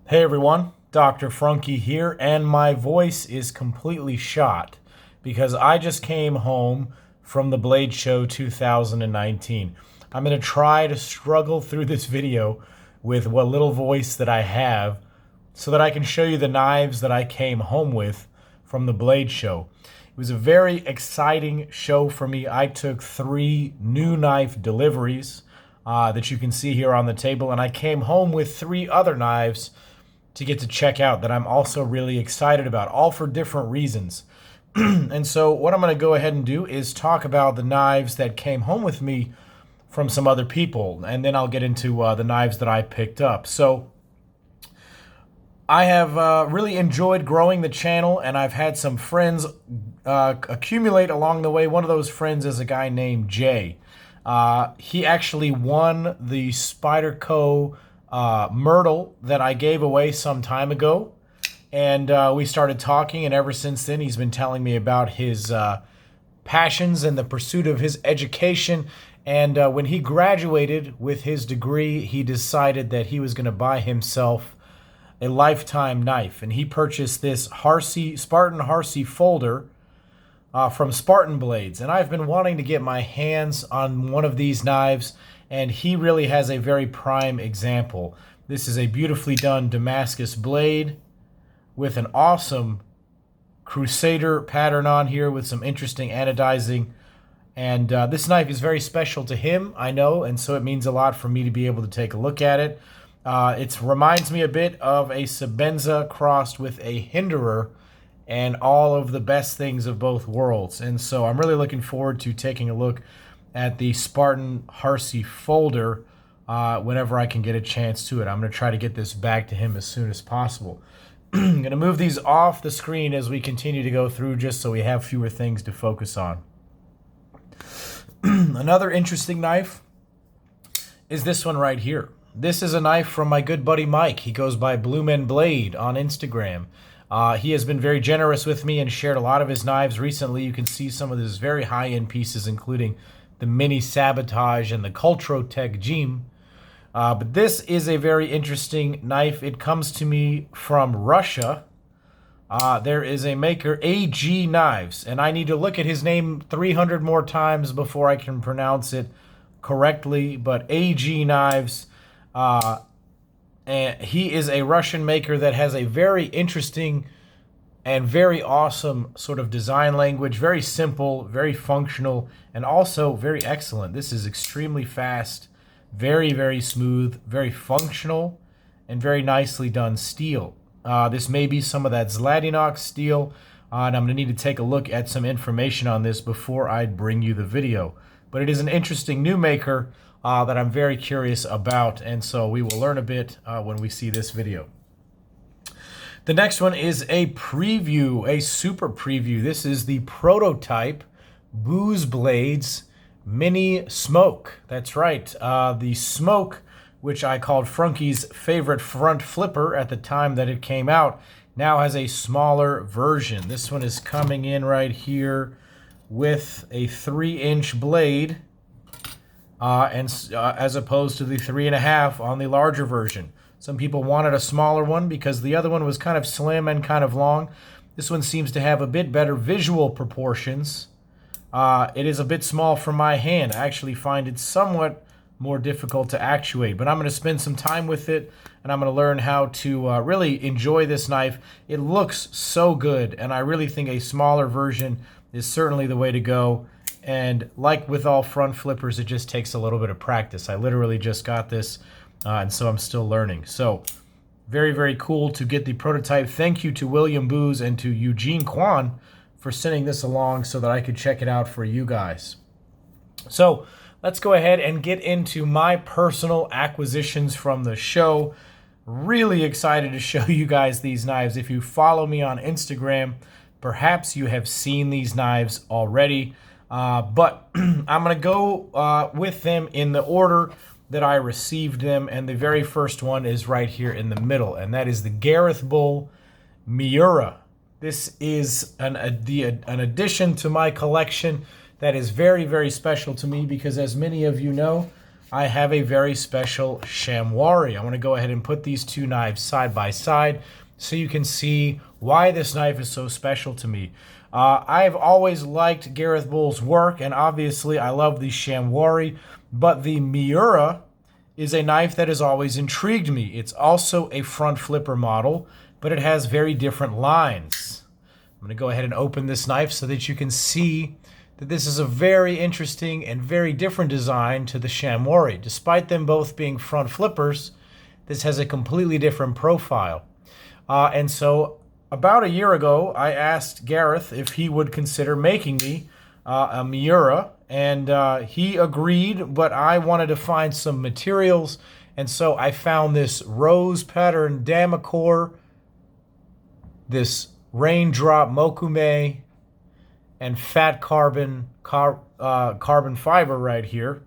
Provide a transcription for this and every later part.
Hey everyone, Dr. Frunky here, and my voice is completely shot because I just came home from the Blade Show 2019. I'm going to try to struggle through this video with what little voice that I have so that I can show you the knives that I came home with from the Blade Show. It was a very exciting show for me. I took 3 new knife deliveries that you can see here on the table, and I came home with 3 other knives to get to check out that I'm also really excited about, all for different reasons. And so what I'm going to go ahead and do is talk about the knives that came home with me from some other people, and then I'll get into the knives that I picked up. So I have really enjoyed growing the channel, and I've had some friends accumulate along the way. One of those friends is a guy named Jay. He actually won the Spyderco Myrtle that I gave away some time ago, and we started talking, and ever since then he's been telling me about his passions and the pursuit of his education. And when he graduated with his degree, he decided that he was going to buy himself a lifetime knife, and he purchased this Spartan Harsey folder from Spartan Blades. And I've been wanting to get my hands on one of these knives, and he really has a very prime example. This is a beautifully done Damascus blade with an awesome Crusader pattern on here with some interesting anodizing. And this knife is very special to him, I know, and so it means a lot for me to be able to take a look at it. It reminds me a bit of a Sebenza crossed with a Hinderer, and all of the best things of both worlds. And so I'm really looking forward to taking a look at the Spartan Harsey folder whenever I can get a chance to it. I'm going to try to get this back to him as soon as possible. I'm going to move these off the screen as we continue to go through, just so we have fewer things to focus on. Another interesting knife is this one right here. This is a knife from my good buddy Mike. He goes by Blue Men Blade on Instagram. He has been very generous with me and shared a lot of his knives recently. You can see some of his very high-end pieces, including the Mini Sabotage and the Kultrotech Jim. But this is a very interesting knife. It comes to me from Russia. There is a maker, AG Knives, and I need to look at his name 300 more times before I can pronounce it correctly, but AG Knives, and he is a Russian maker that has a very interesting and very awesome sort of design language, very simple, very functional, and also very excellent. This is extremely fast, very, very smooth, very functional, and very nicely done steel. This may be some of that Zlatinox steel, and I'm going to need to take a look at some information on this before I bring you the video. But it is an interesting new maker that I'm very curious about, and so we will learn a bit when we see this video. The next one is a preview, a super preview. This is the prototype Booz Blades Mini Smoke. That's right, the Smoke, which I called Frunky's favorite front flipper at the time that it came out, now has a smaller version. This one is coming in right here with a 3-inch blade, as opposed to the 3.5 on the larger version. Some people wanted a smaller one because the other one was kind of slim and kind of long. This one seems to have a bit better visual proportions. It is a bit small for my hand. I actually find it somewhat more difficult to actuate, but I'm going to spend some time with it, and I'm going to learn how to really enjoy this knife. It looks so good, and I really think a smaller version is certainly the way to go. And like with all front flippers, it just takes a little bit of practice. I literally just got this, and so I'm still learning. So very, very cool to get the prototype. Thank you to William Booz and to Eugene Kwan for sending this along so that I could check it out for you guys. So let's go ahead and get into my personal acquisitions from the show. Really excited to show you guys these knives. If you follow me on Instagram, perhaps you have seen these knives already. But I'm going to go with them in the order that I received them, and the very first one is right here in the middle, and that is the Gareth Bull Miura. This is an addition to my collection that is very, very special to me because, as many of you know, I have a very special chamois. I want to go ahead and put these two knives side by side so you can see why this knife is so special to me. I've always liked Gareth Bull's work, and obviously I love the chamois, but the Miura is a knife that has always intrigued me. It's also a front flipper model, but it has very different lines. I'm going to go ahead and open this knife so that you can see that this is a very interesting and very different design to the chamois. Despite them both being front flippers, this has a completely different profile. And so about a year ago, I asked Gareth if he would consider making me a Miura, and he agreed, but I wanted to find some materials, and so I found this rose pattern Damacore, this raindrop mokume, and fat carbon fiber right here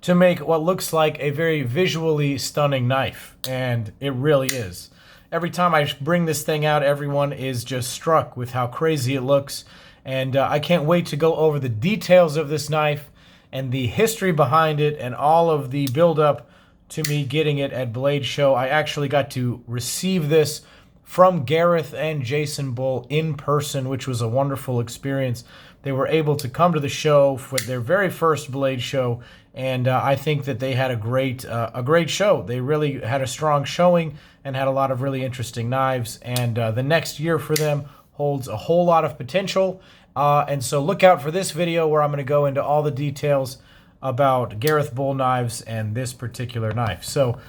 to make what looks like a very visually stunning knife, and it really is. Every time I bring this thing out, everyone is just struck with how crazy it looks, and I can't wait to go over the details of this knife and the history behind it and all of the build-up to me getting it at Blade Show. I actually got to receive this from Gareth and Jason Bull in person, which was a wonderful experience. They were able to come to the show for their very first Blade Show, and I think that they had a great show. They really had a strong showing and had a lot of really interesting knives, and the next year for them holds a whole lot of potential. And so look out for this video where I'm going to go into all the details about Gareth Bull knives and this particular knife. So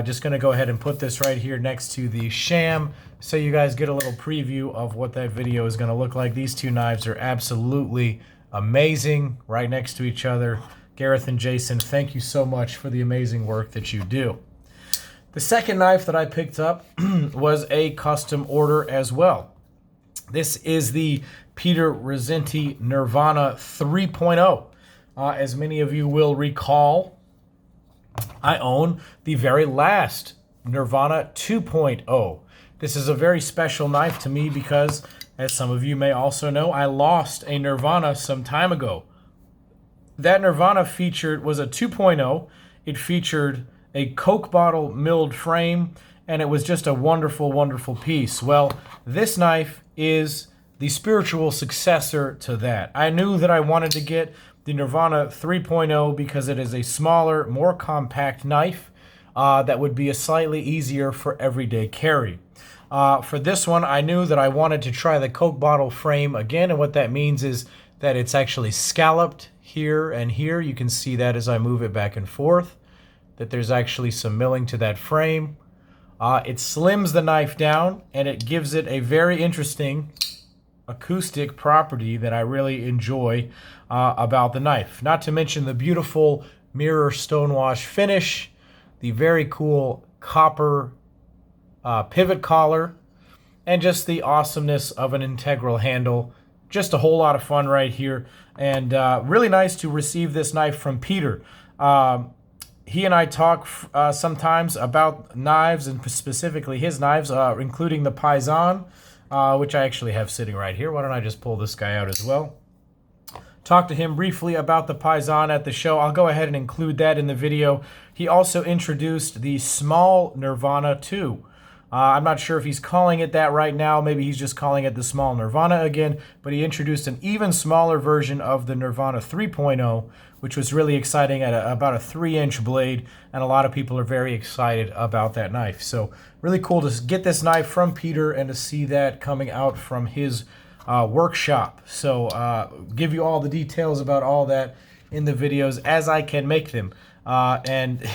just going to go ahead and put this right here next to the sham so you guys get a little preview of what that video is going to look like. These two knives are absolutely amazing right next to each other. Gareth and Jason, thank you so much for the amazing work that you do. The second knife that I picked up was a custom order as well. This is the Peter Rassenti Nirvana 3.0. As many of you will recall, I own the very last Nirvana 2.0. This is a very special knife to me because, as some of you may also know, I lost a Nirvana some time ago. That Nirvana was a 2.0. It featured a Coke bottle milled frame, and it was just a wonderful, wonderful piece. Well, this knife is the spiritual successor to that. I knew that I wanted to get the Nirvana 3.0 because it is a smaller, more compact knife that would be a slightly easier for everyday carry. For this one, I knew that I wanted to try the Coke bottle frame again, and what that means is that it's actually scalloped here and here. You can see that as I move it back and forth, that there's actually some milling to that frame. It slims the knife down, and it gives it a very interesting acoustic property that I really enjoy about the knife. Not to mention the beautiful mirror stonewash finish, the very cool copper pivot collar, and just the awesomeness of an integral handle. Just a whole lot of fun right here, and really nice to receive this knife from Peter. He and I talk sometimes about knives, and specifically his knives, including the Paisan, which I actually have sitting right here. Why don't I just pull this guy out as well? Talked to him briefly about the Paisan at the show. I'll go ahead and include that in the video. He also introduced the small Nirvana 2. I'm not sure if he's calling it that right now. Maybe he's just calling it the small Nirvana again, but he introduced an even smaller version of the Nirvana 3.0, which was really exciting at about a 3-inch blade, and a lot of people are very excited about that knife. So really cool to get this knife from Peter and to see that coming out from his workshop. So give you all the details about all that in the videos as I can make them. And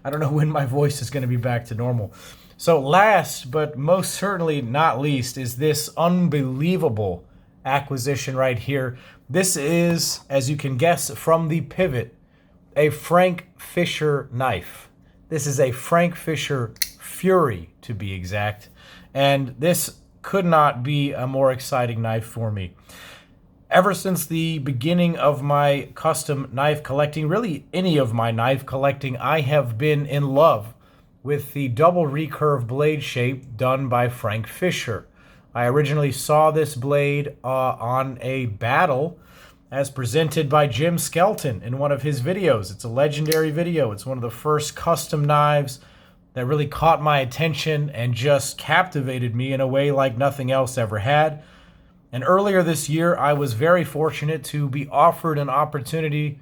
I don't know when my voice is going to be back to normal. So last but most certainly not least is this unbelievable acquisition right here. This is, as you can guess from the pivot, a Frank Fischer knife. This is a Frank Fischer Fury, to be exact. And this could not be a more exciting knife for me. Ever since the beginning of my custom knife collecting, really any of my knife collecting, I have been in love with the double recurve blade shape done by Frank Fischer. I originally saw this blade on a battle as presented by Jim Skelton in one of his videos. It's a legendary video. It's one of the first custom knives that really caught my attention and just captivated me in a way like nothing else ever had. And earlier this year, I was very fortunate to be offered an opportunity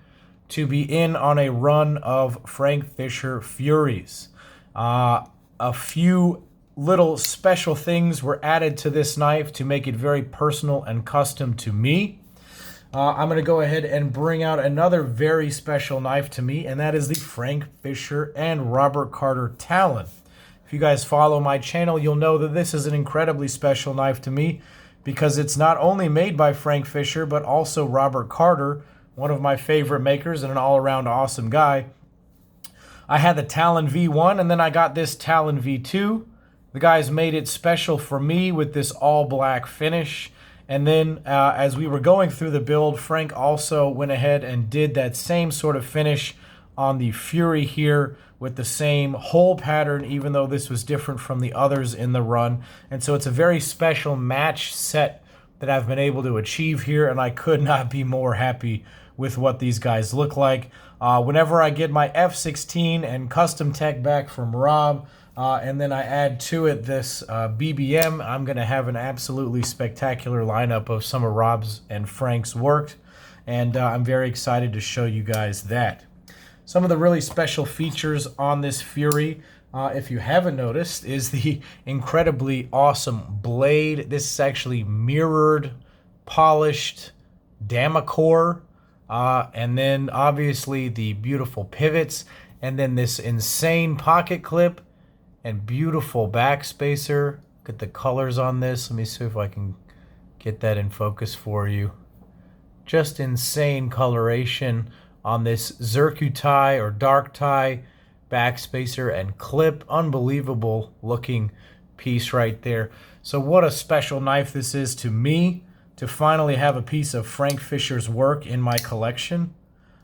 to be in on a run of Frank Fischer Furies. A few little special things were added to this knife to make it very personal and custom to me. I'm going to go ahead and bring out another very special knife to me, and that is the Frank Fischer and Robert Carter Talon. If you guys follow my channel, you'll know that this is an incredibly special knife to me because it's not only made by Frank Fischer, but also Robert Carter, one of my favorite makers and an all-around awesome guy. I had the Talon V1, and then I got this Talon V2. The guys made it special for me with this all-black finish. And then as we were going through the build, Frank also went ahead and did that same sort of finish on the Fury here with the same hole pattern, even though this was different from the others in the run. And so it's a very special match set that I've been able to achieve here, and I could not be more happy with what these guys look like. Whenever I get my F16 and custom tech back from Rob, and then I add to it this BBM, I'm going to have an absolutely spectacular lineup of some of Rob's and Frank's work, and I'm very excited to show you guys that. Some of the really special features on this Fury, if you haven't noticed, is the incredibly awesome blade. This is actually mirrored, polished Damacore, and then obviously the beautiful pivots, and then this insane pocket clip and beautiful backspacer. Look at the colors on this. Let me see if I can get that in focus for you. Just insane coloration on this Zircuti or dark tie backspacer and clip. Unbelievable looking piece right there. So what a special knife this is to me to finally have a piece of Frank Fischer's work in my collection.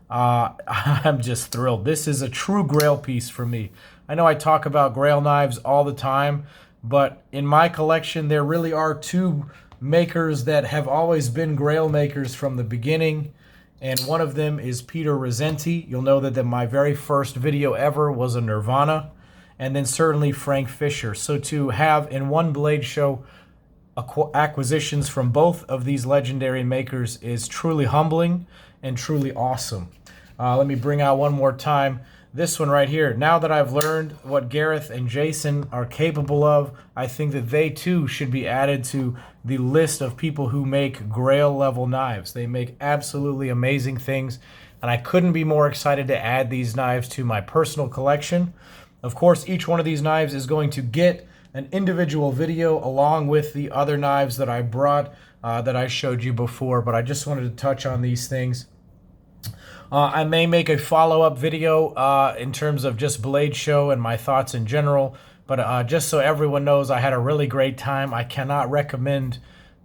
I'm just thrilled. This is a true grail piece for me. I know I talk about grail knives all the time, but in my collection there really are two makers that have always been grail makers from the beginning, and one of them is Peter Rassenti. You'll know that my very first video ever was a Nirvana, and then certainly Frank Fischer. So to have in one blade show acquisitions from both of these legendary makers is truly humbling and truly awesome. Let me bring out one more time this one right here. Now that I've learned what Gareth and Jason are capable of, I think that they too should be added to the list of people who make grail level knives. They make absolutely amazing things, and I couldn't be more excited to add these knives to my personal collection. Of course, each one of these knives is going to get an individual video along with the other knives that I brought that I showed you before, but I just wanted to touch on these things. I may make a follow-up video in terms of just Blade Show and my thoughts in general, but just so everyone knows, I had a really great time. I cannot recommend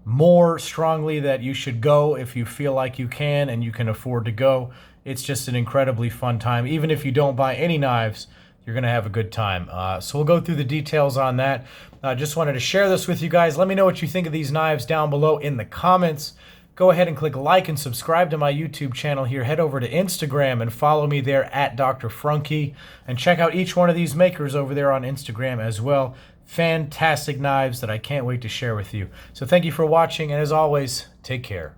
more strongly that you should go if you feel like you can and you can afford to go. It's just an incredibly fun time. Even if you don't buy any knives, you're going to have a good time. So we'll go through the details on that. Just wanted to share this with you guys. Let me know what you think of these knives down below in the comments. Go ahead and click like and subscribe to my YouTube channel here. Head over to Instagram and follow me there at Dr. Frunky. And check out each one of these makers over there on Instagram as well. Fantastic knives that I can't wait to share with you. So thank you for watching, and as always, take care.